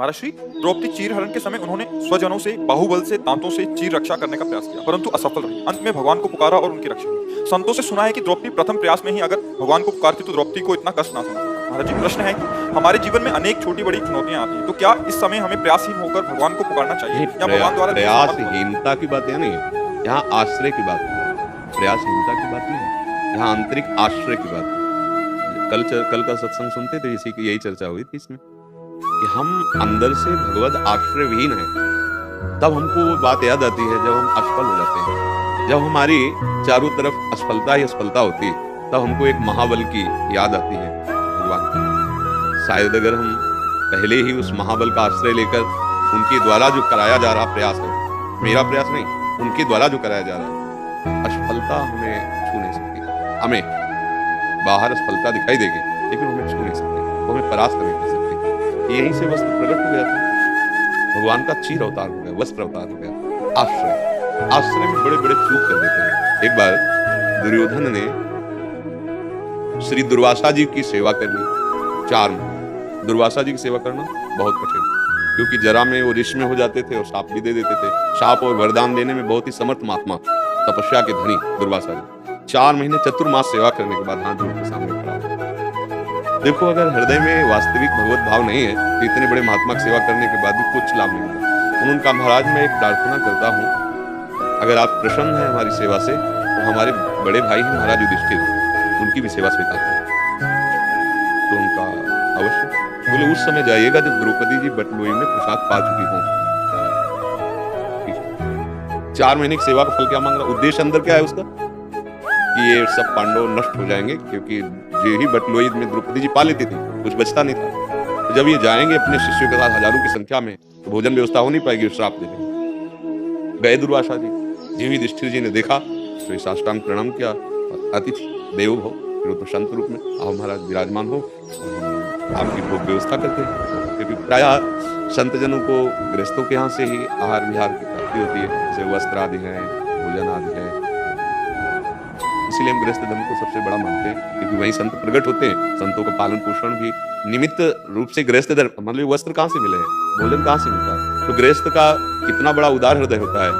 महाराष्ट्री द्रौपदी चीर हरण के समय उन्होंने स्वजनों से बाहुबल से दांतों से चीर रक्षा करने का प्रयास किया, परंतु असफल रही। अंत में भगवान को पुकारा और उनकी रक्षा हुई। संतों से सुना है कि द्रौपदी प्रथम प्रयास में ही अगर भगवान को पुकारती तो द्रौपदी को इतना कष्ट ना सुना पड़ता। महाराज जी, प्रश्न है कि हमारे जीवन में अनेक छोटी बड़ी चुनौतियां आती हैं, तो क्या इस समय हमें प्रयासहीन होकर भगवान को पुकारना चाहिए या भगवान द्वारा प्रयासहीनता की बात नहीं है, यहाँ आश्रय की बात है। प्रयासहीनता की बात नहीं है, यहाँ आंतरिक आश्रय की बात है। कल का सत्संग सुनते थे, इसी की यही चर्चा हुई थी इसमें कि हम अंदर से भगवत आश्रय विहीन है। तब हमको वो बात याद आती है जब हम असफल हो जाते हैं, जब हमारी चारों तरफ असफलता ही असफलता होती है, तब हमको एक महाबल की याद आती है, भगवान की। शायद अगर हम पहले ही उस महाबल का आश्रय लेकर उनके द्वारा जो कराया जा रहा प्रयास है, मेरा प्रयास नहीं, उनके द्वारा जो कराया जा रहा है, असफलता हमें छू नहीं सकती। हमें बाहर असफलता दिखाई देगी लेकिन हमें छू नहीं सकती, वो हमें परास्त नहीं कर सकती। यहीं से वस्त्र प्रकट हो गया था, भगवान का चीर अवतार हो गया, वस्त्र अवतार हो गया। आश्रय में बड़े बड़े चूक कर देते हैं। एक बार दुर्योधन ने श्री दुर्वासा जी की सेवा कर ली 4 महीने। दुर्वासा जी की सेवा करना बहुत कठिन, क्योंकि जरा में वो ऋषि में हो जाते थे और शाप भी दे देते थे। शाप और वरदान देने में बहुत ही समर्थ महात्मा, तपस्या के धनी दुर्वासा जी। 4 महीने चतुर्मास सेवा करने के बाद हाथ जोड़ के सामने खड़ा हो। देखो, अगर हृदय में वास्तविक भगवत भाव नहीं है तो इतने बड़े महात्मा की सेवा करने के बाद भी कुछ लाभ नहीं होगा। उनका महाराज, मैं एक प्रार्थना करता हूँ, अगर आप प्रसन्न हैं हमारी सेवा से तो हमारे बड़े भाई हैं महाराज युधिष्ठिर, उनकी भी सेवा स्वीकार करें। तो उनका अवश्य बोले, उस समय जाइएगा जब द्रौपदी जी बटलोई में प्रसाद पा चुकी हों। 4 महीने की सेवा का फल क्या मांग रहा? उद्देश्य अंदर क्या है उसका कि ये सब पांडव नष्ट हो जाएंगे, क्योंकि जो ही बटलोई में द्रौपदी जी पा लेती थी कुछ बचता नहीं था। तो जब ये जाएंगे अपने शिष्यों के साथ हजारों की संख्या में, तो भोजन व्यवस्था हो नहीं पाएगी, श्राप दे देंगे। गए दुर्वासा जी, जी युधिष्ठिर जी ने देखा तो साष्टांग प्रणाम किया, अतिथि देवो भव, फिर तो संत रूप में आओ महाराज विराजमान हो, आपकी भोग व्यवस्था करते हैं। क्योंकि प्राय संतजनों को गृहस्थों के यहाँ से ही आहार विहार की प्राप्ति होती है, जैसे वस्त्र आदि है, भोजन आदि है। इसलिए हम गृहस्थ धर्म को सबसे बड़ा मानते हैं, क्योंकि वहीं संत प्रकट होते हैं। संतों का पालन पोषण भी निमित्त रूप से गृहस्थ धर्म, मतलब वस्त्र कहाँ से मिले हैं, भोजन कहाँ से मिलता है। तो गृहस्थ का कितना बड़ा उदार हृदय होता है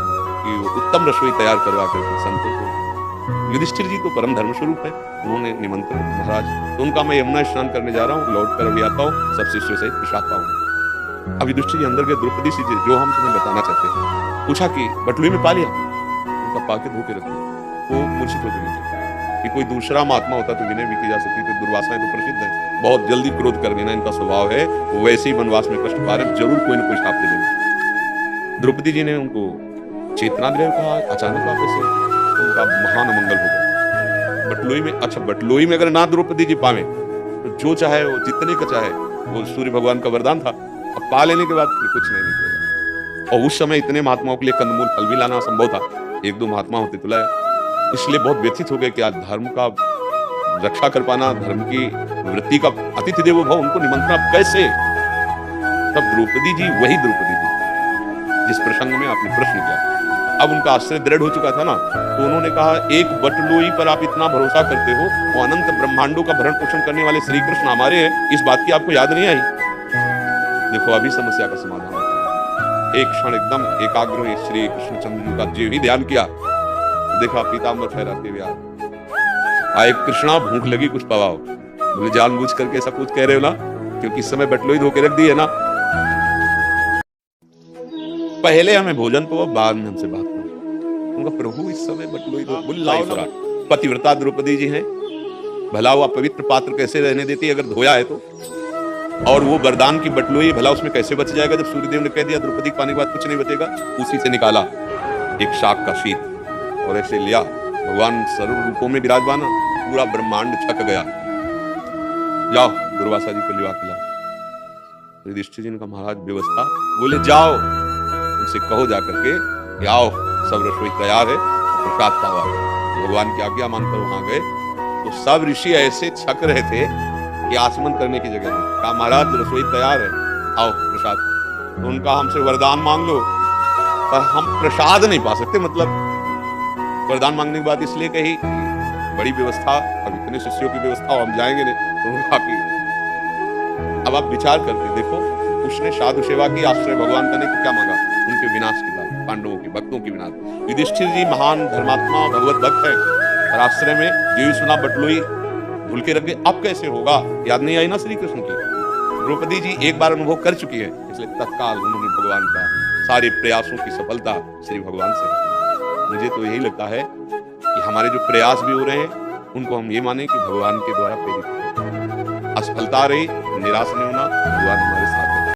कि वो उत्तम रसोई तैयार करवा करके संतों को। युधिष्ठिर जी तो परम धर्म स्वरूप है, उन्होंने निमंत्रण महाराज, तो उनका मैं यमुना स्नान करने जा रहा हूँ, लौट कर अभी आता हूँ, सब शिष्यों से प्रसाद पाऊंगा। अब युधिष्ठिर जी अंदर गए, द्रौपदी से जो हम तुम्हें बताना चाहते हैं, पूछा कि बटलुई में पा लिया? उनका पाके धोके रखा। वो मूर्छित हो गए कि कोई दूसरा महात्मा होता तो विनय भी की जा सकती थी। दुर्वासा तो प्रसिद्ध है, बहुत जल्दी क्रोध कर देना इनका स्वभाव है, वो वैसे ही वनवास में कष्ट पा रहे, जरूर कोई ना कोई शाप दे देंगे। द्रौपदी जी ने उनको चेतना दिलाया, कहा अचानक वापस से उनका महान अमंगल हो गया। बटलोई में, अच्छा बटलोई में अगर ना द्रौपदी जी पावे तो जो चाहे वो जितने का चाहे, वो सूर्य भगवान का वरदान था, अब पा लेने के बाद फिर कुछ नहीं निकलेगा। और उस समय इतने महात्माओं के लिए कंदमूल फल भी लाना असंभव था, 1-2 महात्मा होते तो लाए। इसलिए बहुत व्यथित हो गए कि आज धर्म का रक्षा कर पाना, धर्म की वृत्ति का अतिथि देवो भव, उनको निमंत्रण कैसे? तब द्रौपदी जी, वही द्रौपदी जी जिस प्रसंग में आपने प्रश्न किया, अब उनका आश्रय दृढ़ हो चुका था ना, तो उन्होंने कहा, एक बटलोई पर आप इतना भरोसा करते हो, वो अनंत ब्रह्मांडों का भरण पोषण करने वाले श्री कृष्ण हमारे हैं, इस बात की आपको याद नहीं आई? देखो, अभी समस्या का समाधान होता है। एक क्षण एकदम एकाग्र हुए श्री कृष्णचंद्र जी का जो ही ध्यान किया, देखा पीताम्बर फहराते हुए आए, कृष्णा भूख लगी कुछ पवाओ। बोले, जानबूझ करके ऐसा कुछ कह रहे हो ना, क्योंकि इस समय बटलोई धोके रख दी है ना, पहले हमें भोजन पाओ, बाद में हमसे बात करो। उनका प्रभु इस समय बटलोई धो, बोले पतिव्रता द्रौपदी जी हैं, भला वो पवित्र पात्र कैसे रहने देती है अगर धोया है तो, और वो वरदान की बटलोई भला उसमें कैसे बच जाएगा जब सूर्यदेव ने कह दिया द्रौपदी के पाने के बाद कुछ नहीं बचेगा। उसी से निकाला एक शाक का शीत और ऐसे लिया, भगवान सर्व रूपों में विराजमान, पूरा ब्रह्मांड छक गया। जाओ दुर्वासा जी को लिवा खिलाओ। युधिष्ठिर जी ने कहा, महाराज व्यवस्था? बोले, जाओ उनसे कहो जाकर के कि आओ, सब रसोई तैयार है, प्रसाद पावा। भगवान की आज्ञा मानकर वहां गए तो सब ऋषि ऐसे छक रहे थे कि आचमन करने की जगह नहीं। कहा, महाराज रसोई तैयार है, आओ प्रसाद। तो उनका, हमसे वरदान मांग लो, पर हम प्रसाद नहीं पा सकते। मतलब वरदान मांगने की बात इसलिए कही, बड़ी व्यवस्था, अब इतने शिष्यों की व्यवस्था, हम जाएंगे नहीं। तो उन्होंने कहा कि अब आप विचार करके देखो, उसने साधु सेवा की, आश्रय भगवान का नहीं तो क्या मांगा? उनके विनाश की बात, पांडवों की, भक्तों की विनाश। युधिष्ठिर जी महान धर्मात्मा और भगवत भक्त है, और आश्रय में जो सुना बटलोई भूल के रख गए, अब कैसे होगा? याद नहीं आई ना श्री कृष्ण की? द्रौपदी जी एक बार अनुभव कर चुकी है, इसलिए तत्काल उन्होंने भगवान का सारे प्रयासों की सफलता श्री भगवान से। मुझे तो यही लगता है कि हमारे जो प्रयास भी हो रहे हैं उनको हम ये माने कि भगवान के द्वारा प्रेरित हैं। असफलता रही, निराश नहीं होना, भगवान हमारे